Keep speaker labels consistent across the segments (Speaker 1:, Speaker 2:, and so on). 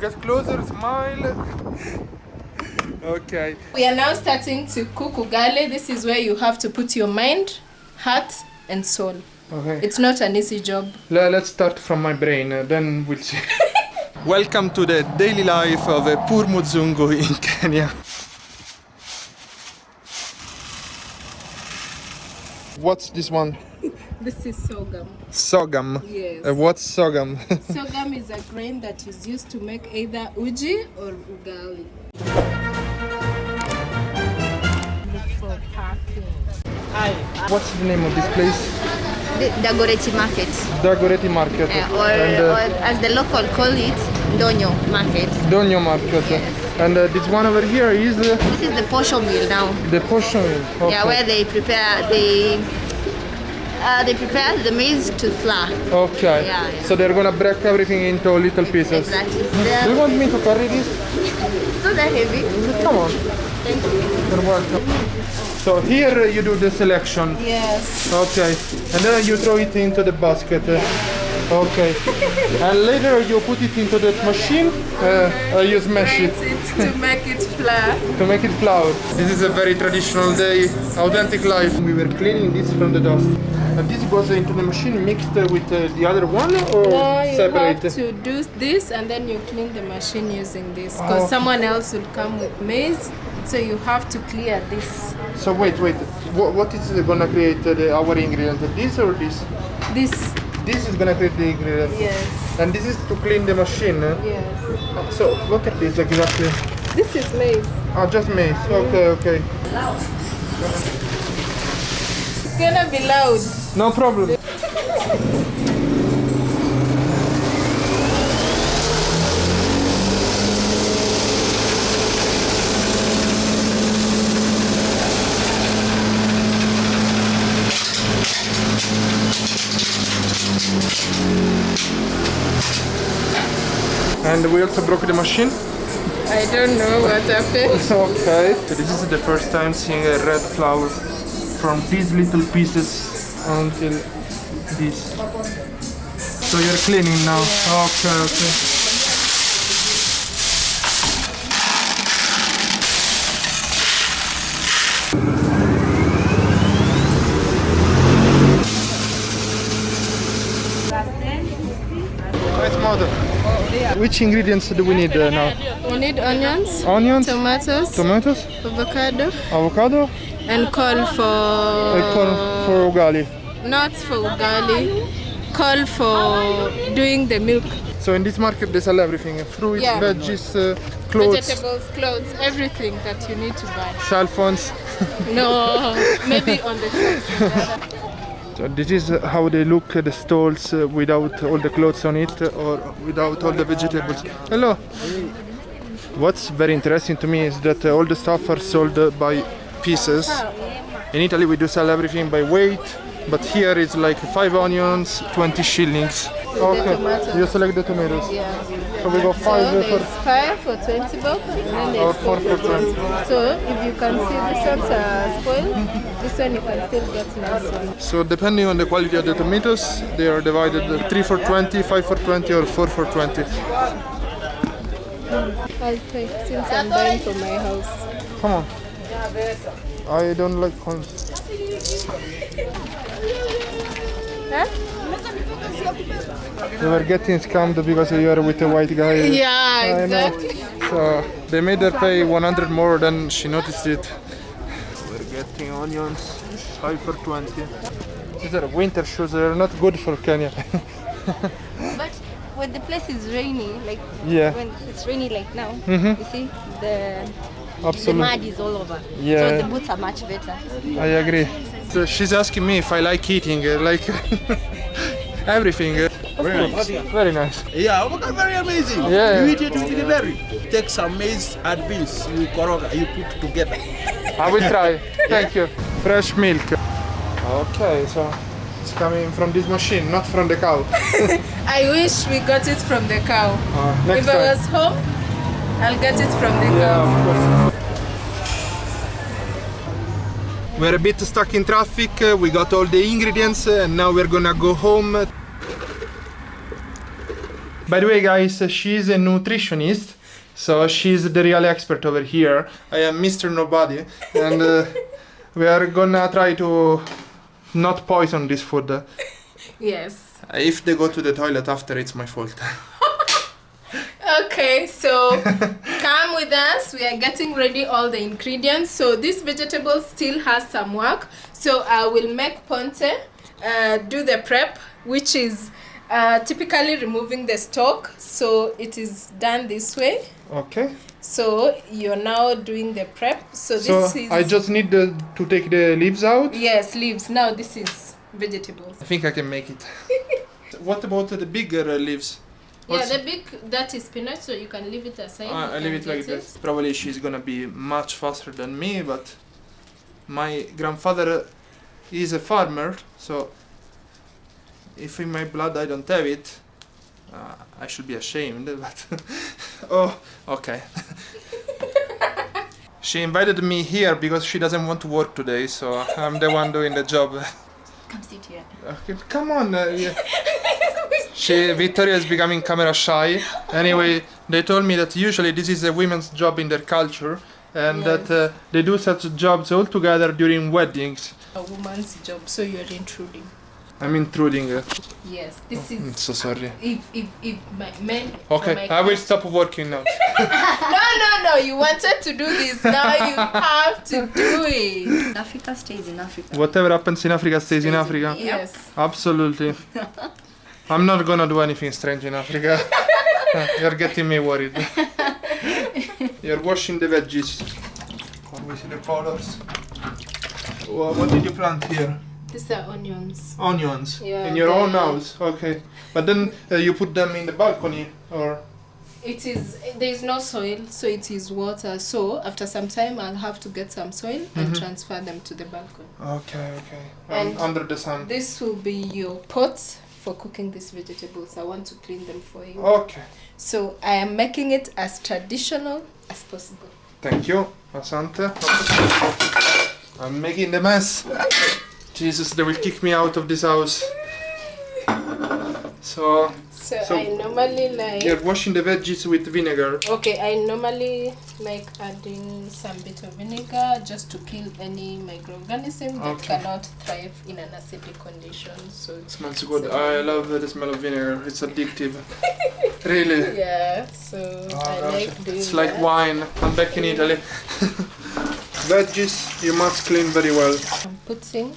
Speaker 1: get closer, smile. Okay.
Speaker 2: We are now starting to cook ugali. This is where you have to put your mind, heart, and soul.
Speaker 1: Okay.
Speaker 2: It's not an easy job.
Speaker 1: Let's start from my brain, then we'll see. Welcome to the daily life of a poor Muzungu in Kenya. What's this one?
Speaker 2: This is sorghum.
Speaker 1: Sorghum?
Speaker 2: Yes.
Speaker 1: What's sorghum?
Speaker 2: Sorghum is a grain that is used to make either uji or ugali.
Speaker 1: What's the name of this place?
Speaker 3: The Dagoretti Market.
Speaker 1: Dagoretti Market.
Speaker 3: Or as the local call it, Donyo Market.
Speaker 1: Donyo Market.
Speaker 3: Yes.
Speaker 1: And this one over here is...
Speaker 3: This is the posho mill now.
Speaker 1: The portion mill. Okay.
Speaker 3: Yeah, where they prepare the maize to flour.
Speaker 1: Okay.
Speaker 3: Yeah, yeah.
Speaker 1: So they're gonna break everything into little pieces.
Speaker 3: Exactly.
Speaker 1: Do you want me to carry this?
Speaker 3: It's not that heavy.
Speaker 1: Come on.
Speaker 3: Thank you.
Speaker 1: You're welcome. So here you do the selection.
Speaker 2: Yes.
Speaker 1: Okay. And then you throw it into the basket. Okay. And later you put it into the machine. You smash it.
Speaker 2: It's to make it flour.
Speaker 1: To make it flour. This is a very traditional day, authentic life. We were cleaning this from the dust. And this goes into the machine mixed with the other one or
Speaker 2: No, you
Speaker 1: separate?
Speaker 2: have to do this and then you clean the machine using this because someone else will come with maize, so you have to clear this.
Speaker 1: So wait. What is gonna create our ingredient? This or this?
Speaker 2: This.
Speaker 1: This is gonna create the ingredient.
Speaker 2: Yes.
Speaker 1: And this is to clean the machine.
Speaker 2: Yes.
Speaker 1: So look at this exactly.
Speaker 2: This is maize.
Speaker 1: Oh, just maize. Okay.
Speaker 2: It's gonna be loud.
Speaker 1: No problem. And we also broke the machine.
Speaker 2: I don't know what happened.
Speaker 1: Okay. So this is the first time seeing a red flower from these little pieces until this. So you're cleaning now. Okay. Nice model. Which ingredients do we need now?
Speaker 2: We need onions,
Speaker 1: Onions,
Speaker 2: tomatoes, avocado,
Speaker 1: avocado,
Speaker 2: and corn
Speaker 1: for ugali.
Speaker 2: not for ugali, corn for doing the milk.
Speaker 1: So in this market they sell everything: fruits,
Speaker 2: Yeah.
Speaker 1: veggies, clothes,
Speaker 2: Vegetables, clothes, everything that you need to buy.
Speaker 1: cell phones.
Speaker 2: No, maybe on the shops.
Speaker 1: So this is how they look at the stalls without all the clothes on it or without all the vegetables. Hello. What's very interesting to me is that all the stuff are sold by pieces. In Italy we do sell everything by weight, but here it's like 5 onions, 20 shillings. Okay,
Speaker 2: tomatoes.
Speaker 1: you select the tomatoes.
Speaker 2: Yeah.
Speaker 1: So we go 5
Speaker 2: So
Speaker 1: for...
Speaker 2: there's 5 for 20 bucks, and then
Speaker 1: Or
Speaker 2: there's
Speaker 1: 4 for 20.
Speaker 2: So if you can see this one's spoiled, this one you can still get nice one.
Speaker 1: So depending on the quality of the tomatoes, they are divided 3 for 20, 5 for 20 or 4 for 20.
Speaker 2: I'll pay since I'm buying for my house.
Speaker 1: Come on. I don't like coins.
Speaker 2: Huh?
Speaker 1: They were getting scammed because you are with a white guy.
Speaker 2: Yeah,
Speaker 1: I know.
Speaker 2: exactly.
Speaker 1: So they made her pay 100 more than she noticed it. We're getting onions, 5 for 20. These are winter shoes, they're not good for Kenya.
Speaker 3: But when the place is rainy, like
Speaker 1: Yeah.
Speaker 3: when it's rainy like now,
Speaker 1: Mhm.
Speaker 3: you see the
Speaker 1: Absolutely.
Speaker 3: mud is all over.
Speaker 1: Yeah.
Speaker 3: So the boots are much better.
Speaker 1: I agree. So she's asking me if I like eating, like everything.
Speaker 4: Very nice.
Speaker 1: Very nice.
Speaker 4: Yeah, avocado very amazing.
Speaker 1: Yeah.
Speaker 4: You eat it with the berry. Take some maize and beans, you koroga, you put together.
Speaker 1: I will try. Thank you. Fresh milk. Okay, so it's coming from this machine, not from the cow.
Speaker 2: I wish we got it from the cow.
Speaker 1: Next
Speaker 2: If I
Speaker 1: time.
Speaker 2: was home, I'll get it from the
Speaker 1: Yeah,
Speaker 2: cow.
Speaker 1: of course. We're a bit stuck in traffic. We got all the ingredients and now we're gonna go home. By the way, guys, she's a nutritionist, so she's the real expert over here. I am Mr. Nobody, and we are gonna try to not poison this food.
Speaker 2: Yes.
Speaker 1: If they go to the toilet after, it's my fault.
Speaker 2: Okay, so come with us. We are getting ready all the ingredients. So this vegetable still has some work. So I will make Ponte do the prep, which is typically removing the stalk. So it is done this way.
Speaker 1: Okay.
Speaker 2: So you're now doing the prep. So this is...
Speaker 1: I just need to take the leaves out?
Speaker 2: Yes, leaves. Now this is vegetables.
Speaker 1: I think I can make it. What about the bigger leaves?
Speaker 2: Yeah, the big, that is spinach, so you can leave it aside.
Speaker 1: I leave it like this. Probably she's gonna be much faster than me, but my grandfather is a farmer, so if in my blood I don't have it, I should be ashamed, but oh, okay. She invited me here because she doesn't want to work today, so I'm the one doing the job.
Speaker 3: Come sit here.
Speaker 1: Okay, come on. Yeah. Victoria is becoming camera shy. Anyway, they told me that usually this is a women's job in their culture, and that they do such jobs all together during weddings.
Speaker 2: A woman's job, so you're intruding.
Speaker 1: I'm intruding.
Speaker 2: Yes, this is...
Speaker 1: I'm so sorry.
Speaker 2: If my men...
Speaker 1: Okay, I will stop working now.
Speaker 2: No, you wanted to do this, now you have to do it.
Speaker 3: Africa stays in Africa.
Speaker 1: Whatever happens in Africa stays in Africa.
Speaker 2: Yes.
Speaker 1: Absolutely. I'm not gonna do anything strange in Africa. You're getting me worried. You're washing the veggies. Can we see the colors? What did you plant here?
Speaker 2: These are onions.
Speaker 1: Onions?
Speaker 2: Yeah,
Speaker 1: in your own house? Okay. But then you put them in the balcony, or?
Speaker 2: There is no soil, so it is water. So after some time I'll have to get some soil and transfer them to the balcony.
Speaker 1: Okay.
Speaker 2: And
Speaker 1: under the sun.
Speaker 2: This will be your pot for cooking these vegetables. I want to clean them for you.
Speaker 1: Okay.
Speaker 2: So I am making it as traditional as possible.
Speaker 1: Thank you, Asante. I'm making the mess. Jesus, they will kick me out of this house. So
Speaker 2: I normally like...
Speaker 1: You're washing the veggies with vinegar.
Speaker 2: Okay, I normally like adding some bit of vinegar just to kill any microorganism that cannot thrive in an acidic condition. So
Speaker 1: it smells good. I love the smell of vinegar. It's addictive. Really?
Speaker 2: Yeah, so I like doing
Speaker 1: It's like wine. I'm back in Italy. Veggies, you must clean very well.
Speaker 2: I'm putting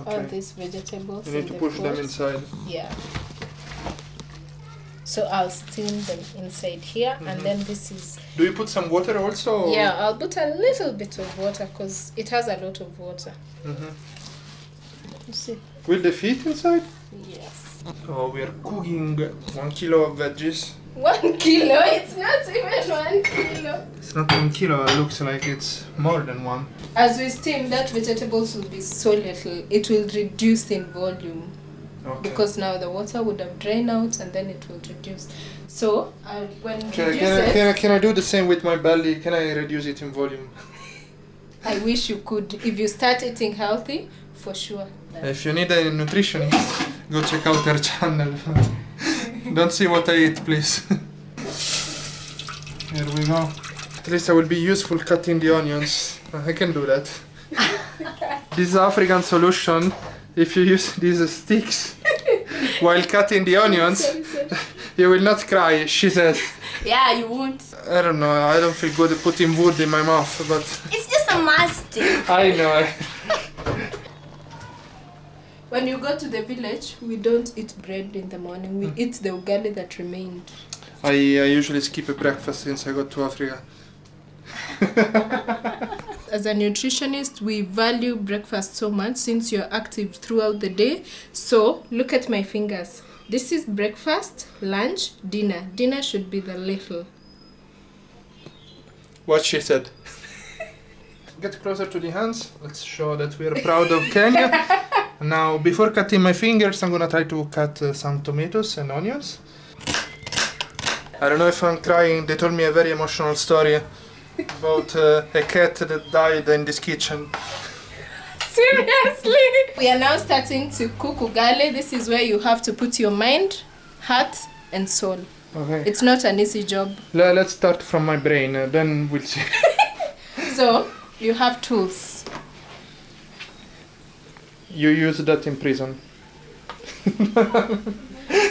Speaker 2: all these vegetables.
Speaker 1: You need to push them inside.
Speaker 2: Yeah. So I'll steam them inside here, and then this is...
Speaker 1: Do you put some water also? Or?
Speaker 2: Yeah, I'll put a little bit of water because it has a lot of water. You see?
Speaker 1: Will they fit inside?
Speaker 2: Yes.
Speaker 1: So we are cooking 1 kilo of veggies.
Speaker 2: 1 kilo? It's not even 1 kilo.
Speaker 1: It's not 1 kilo, it looks like it's more than one.
Speaker 2: As we steam, that vegetables will be so little, it will reduce in volume.
Speaker 1: Okay.
Speaker 2: Because now the water would have drained out and then it will reduce. So when
Speaker 1: can I do the same with my belly? Can I reduce it in volume?
Speaker 2: I wish you could. If you start eating healthy, for sure.
Speaker 1: If you need a nutritionist, go check out her channel. Don't see what I eat, please. Here we go. At least I will be useful cutting the onions. I can do that. This is African solution. If you use these sticks while cutting the onions, you will not cry, she says.
Speaker 3: Yeah, you won't.
Speaker 1: I don't know, I don't feel good putting wood in my mouth, but...
Speaker 3: It's just a mastic.
Speaker 1: I know.
Speaker 2: When you go to the village, we don't eat bread in the morning. We eat the ugali that remained.
Speaker 1: I usually skip a breakfast since I got to Africa.
Speaker 2: As a nutritionist, we value breakfast so much since you're active throughout the day. So look at my fingers. This is breakfast, lunch, dinner. Dinner should be the little.
Speaker 1: What she said. Get closer to the hands. Let's show that we are proud of Kenya. Now, before cutting my fingers, I'm gonna try to cut some tomatoes and onions. I don't know if I'm crying. They told me a very emotional story about a cat that died in this kitchen.
Speaker 2: Seriously? We are now starting to cook ugali. This is where you have to put your mind, heart, and soul.
Speaker 1: Okay.
Speaker 2: It's not an easy job.
Speaker 1: Let's start from my brain, then we'll see.
Speaker 2: So you have tools.
Speaker 1: You use that in prison.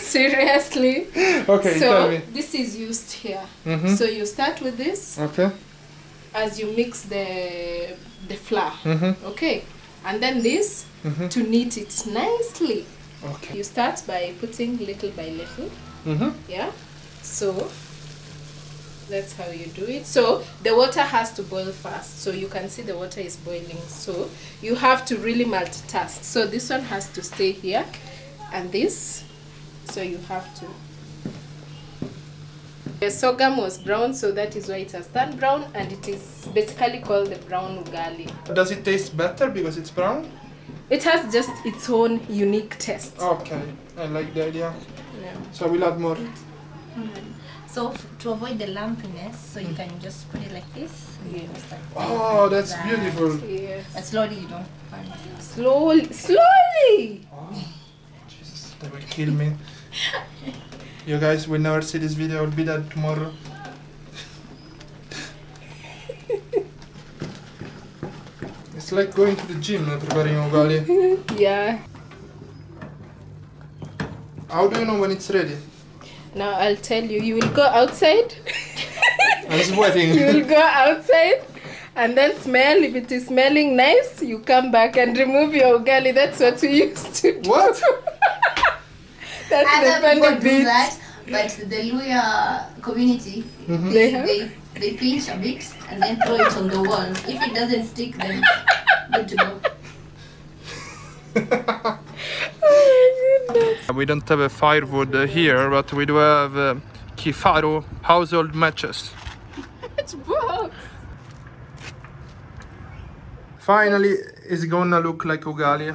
Speaker 2: Seriously?
Speaker 1: Okay, tell me.
Speaker 2: So this is used here.
Speaker 1: Mhm.
Speaker 2: So you start with this
Speaker 1: Okay.
Speaker 2: as you mix the flour.
Speaker 1: Mhm.
Speaker 2: Okay. And then this to knead it nicely.
Speaker 1: Okay.
Speaker 2: You start by putting little by little.
Speaker 1: Mhm.
Speaker 2: Yeah. So that's how you do it. So the water has to boil fast. So you can see the water is boiling. So you have to really multitask. So this one has to stay here and this. So you have to. The sorghum was brown, so that is why it has turned brown, and it is basically called the brown ugali.
Speaker 1: Does it taste better because it's brown?
Speaker 2: It has just its own unique taste.
Speaker 1: Okay, I like the idea.
Speaker 2: Yeah.
Speaker 1: So we'll add more.
Speaker 3: So to avoid the lumpiness, so you can just put it like this.
Speaker 2: Yeah.
Speaker 1: Oh, that's beautiful.
Speaker 2: Yeah.
Speaker 3: And slowly you don't pan it.
Speaker 2: Slowly.
Speaker 1: Oh, Jesus, they will kill me. You guys will never see this video. I'll be dead tomorrow. It's like going to the gym preparing ugali.
Speaker 2: Yeah.
Speaker 1: How do you know when it's ready?
Speaker 2: Now I'll tell you. You will go outside.
Speaker 1: I'm sweating.
Speaker 2: You will go outside and then smell. If it is smelling nice, you come back and remove your ugali. That's what we used to do.
Speaker 1: What?
Speaker 2: That's the
Speaker 3: Other people
Speaker 2: funny
Speaker 3: do
Speaker 2: bit.
Speaker 3: that, but the Luya community,
Speaker 2: They have.
Speaker 3: they pinch a bit and then throw it on the wall. If it doesn't stick, then good to go.
Speaker 2: Oh my goodness.
Speaker 1: We don't have a firewood here, but we do have Kifaru household matches.
Speaker 2: Which box?
Speaker 1: Finally, it's gonna look like ugali.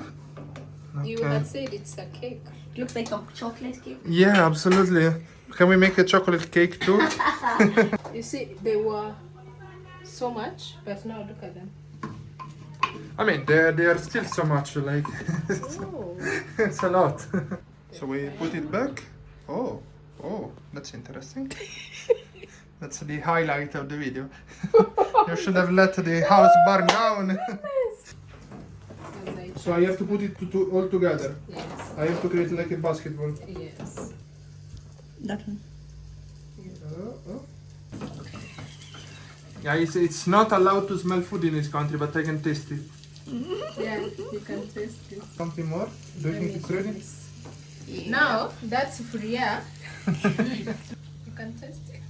Speaker 2: You
Speaker 1: Okay.
Speaker 2: had said it's a cake.
Speaker 3: It looks like a chocolate cake.
Speaker 1: Yeah, absolutely. Can we make a chocolate cake too?
Speaker 2: You see, they were so much, but now look at them.
Speaker 1: I mean, they are still so much, like,
Speaker 2: Oh.
Speaker 1: it's a lot. So we put it back. Oh, that's interesting. That's the highlight of the video. You should have let the house burn down. So I have to put it all together.
Speaker 2: Yes.
Speaker 1: I have to create like a basketball.
Speaker 2: Yes.
Speaker 3: That one.
Speaker 1: Oh. Yeah, it's not allowed to smell food in this country, but I can taste it.
Speaker 2: Yeah, you can taste it.
Speaker 1: Something more? Do you think it's ready?
Speaker 2: Now, that's Furia. You can taste it.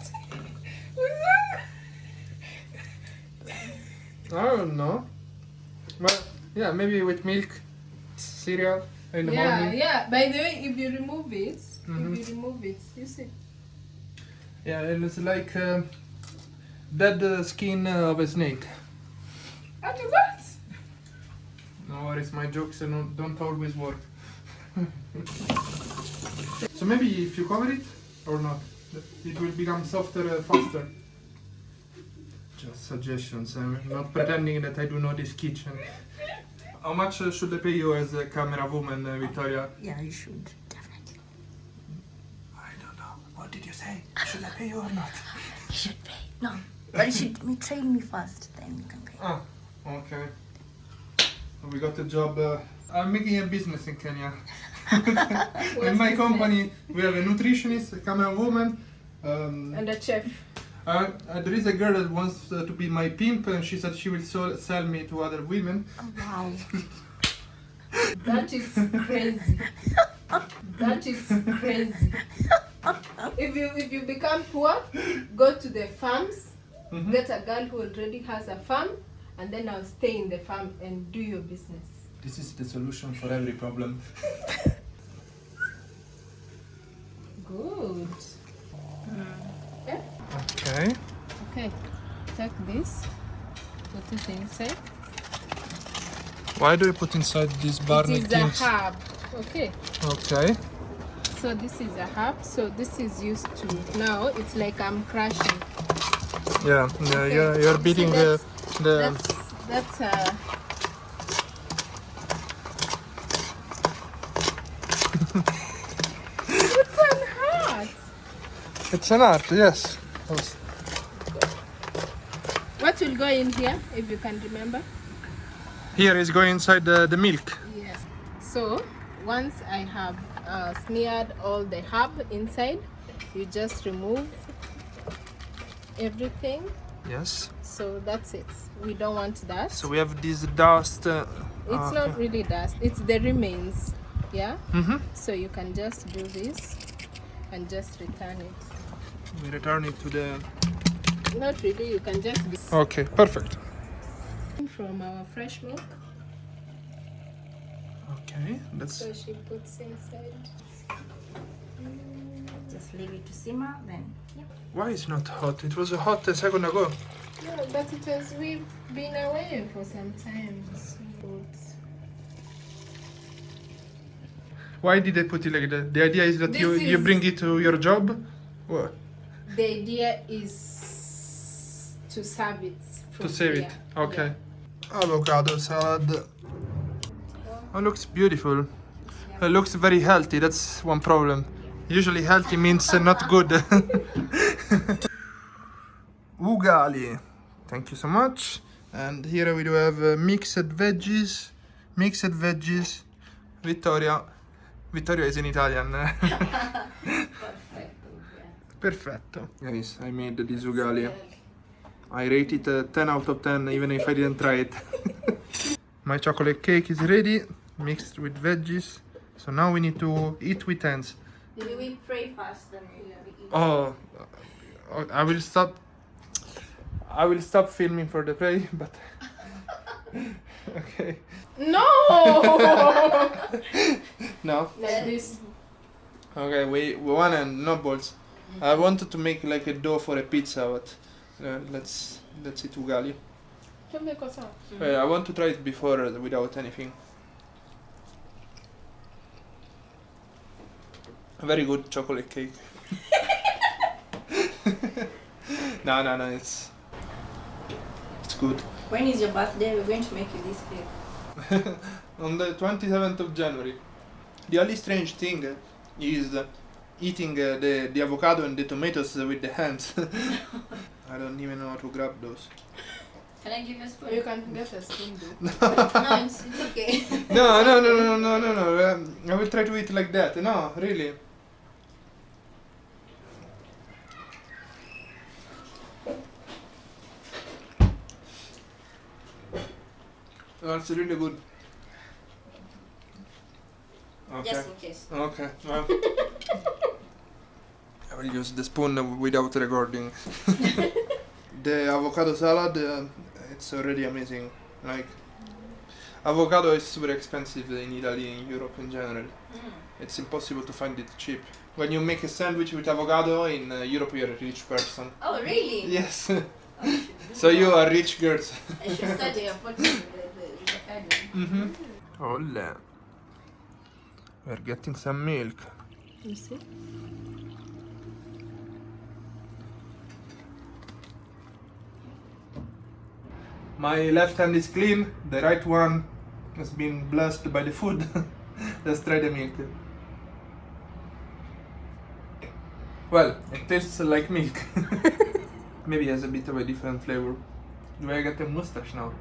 Speaker 1: I don't know. Well, yeah, maybe with milk, cereal in the morning.
Speaker 2: Yeah. By the way, if you remove it, you see.
Speaker 1: Yeah, it's like dead skin of a snake.
Speaker 2: After what?
Speaker 1: No worries, my jokes don't always work. So maybe if you cover it or not, it will become softer faster. Just suggestions. I'm not pretending that I do know this kitchen. How much should I pay you as a camera woman, Victoria?
Speaker 3: Yeah, you should. Definitely.
Speaker 1: I don't know. What did you say? Should I pay you or not?
Speaker 3: You should pay. No. But you should train me first, then you can pay.
Speaker 1: Ah, okay. We got a job. I'm making a business in Kenya. In my company, we have a nutritionist, a camera woman.
Speaker 2: And a chef.
Speaker 1: There is a girl that wants to be my pimp, and she said she will sell me to other women.
Speaker 3: Oh, wow.
Speaker 2: That is crazy. That is crazy. If you become poor, go to the farms, get a girl who already has a farm, and then I'll stay in the farm and do your business.
Speaker 1: This is the solution for every problem.
Speaker 2: Good. Yeah.
Speaker 1: Okay.
Speaker 2: Okay. Take this. Put it inside.
Speaker 1: Why do you put inside these
Speaker 2: It
Speaker 1: barney
Speaker 2: is a
Speaker 1: things?
Speaker 2: herb. Okay.
Speaker 1: Okay.
Speaker 2: So this is a herb. So this is used to. Now it's like I'm crushing.
Speaker 1: Yeah,
Speaker 2: Okay.
Speaker 1: you're beating
Speaker 2: See,
Speaker 1: the.
Speaker 2: That's It's on hot.
Speaker 1: It's an art, yes.
Speaker 2: What will go in here, if you can remember?
Speaker 1: Here is going inside the milk.
Speaker 2: Yes. So once I have smeared all the herb inside, you just remove everything.
Speaker 1: Yes.
Speaker 2: So that's it. We don't want that.
Speaker 1: So we have this dust.
Speaker 2: It's not really dust. It's the remains. Yeah.
Speaker 1: Mm-hmm.
Speaker 2: So you can just do this and just return it.
Speaker 1: We return it to the.
Speaker 2: Not really. You can just.
Speaker 1: Okay, perfect.
Speaker 2: From our fresh milk.
Speaker 1: Okay, that's.
Speaker 2: So she puts inside.
Speaker 3: Just leave it to simmer, then. Yep.
Speaker 1: Why is not hot? It was hot a second ago.
Speaker 2: No, but it was. We've been away for some time. So
Speaker 1: Why did they put it like that? The idea is that
Speaker 2: This
Speaker 1: you
Speaker 2: is-
Speaker 1: bring it to your job? What?
Speaker 2: the idea is to serve it. From
Speaker 1: To save it.
Speaker 2: here.
Speaker 1: Okay. Avocado salad. Oh, looks beautiful. It looks very healthy. That's one problem. Usually healthy means not good. Ugali. Thank you so much. And here we do have mixed veggies. Mixed veggies. Vittoria. Vittoria is in Italian. Perfetto. Guys, I made this ugali. I rate it 10 out of 10 even if I didn't try it. My chocolate cake is ready, mixed with veggies. So now we need to eat with hands.
Speaker 3: Did we pray first, then we eat?
Speaker 1: Oh, I will stop. I will stop filming for the play, but okay.
Speaker 2: No.
Speaker 1: No.
Speaker 2: Like this.
Speaker 1: Okay, we one and no balls. I wanted to make like a dough for a pizza, but let's eat ugali. I want to try it before without anything. A very good chocolate cake. No, it's good.
Speaker 3: When is your birthday? We're going to make you this cake.
Speaker 1: On the 27th of January. The only strange thing is eating the avocado and the tomatoes with the hands. I don't even know how to grab those.
Speaker 3: Can I give you a spoon?
Speaker 2: You can get a spoon, though.
Speaker 3: No, it's okay.
Speaker 1: No. I will try to eat like that. No, really. That's really good. Okay.
Speaker 3: Just in case.
Speaker 1: Okay. Well, I will use the spoon without recording. The avocado salad, it's already amazing. Like, avocado is super expensive in Italy, in Europe in general. It's impossible to find it cheap. When you make a sandwich with avocado in Europe, you're a rich person.
Speaker 3: Oh, really?
Speaker 1: Yes.
Speaker 3: Oh,
Speaker 1: So you are rich girls.
Speaker 3: I should study a pot the academy.
Speaker 1: Ole. We're getting some milk.
Speaker 2: You see?
Speaker 1: My left hand is clean, the right one has been blessed by the food. Let's try the milk. Well, it tastes like milk. Maybe it has a bit of a different flavor. Do I get a mustache now?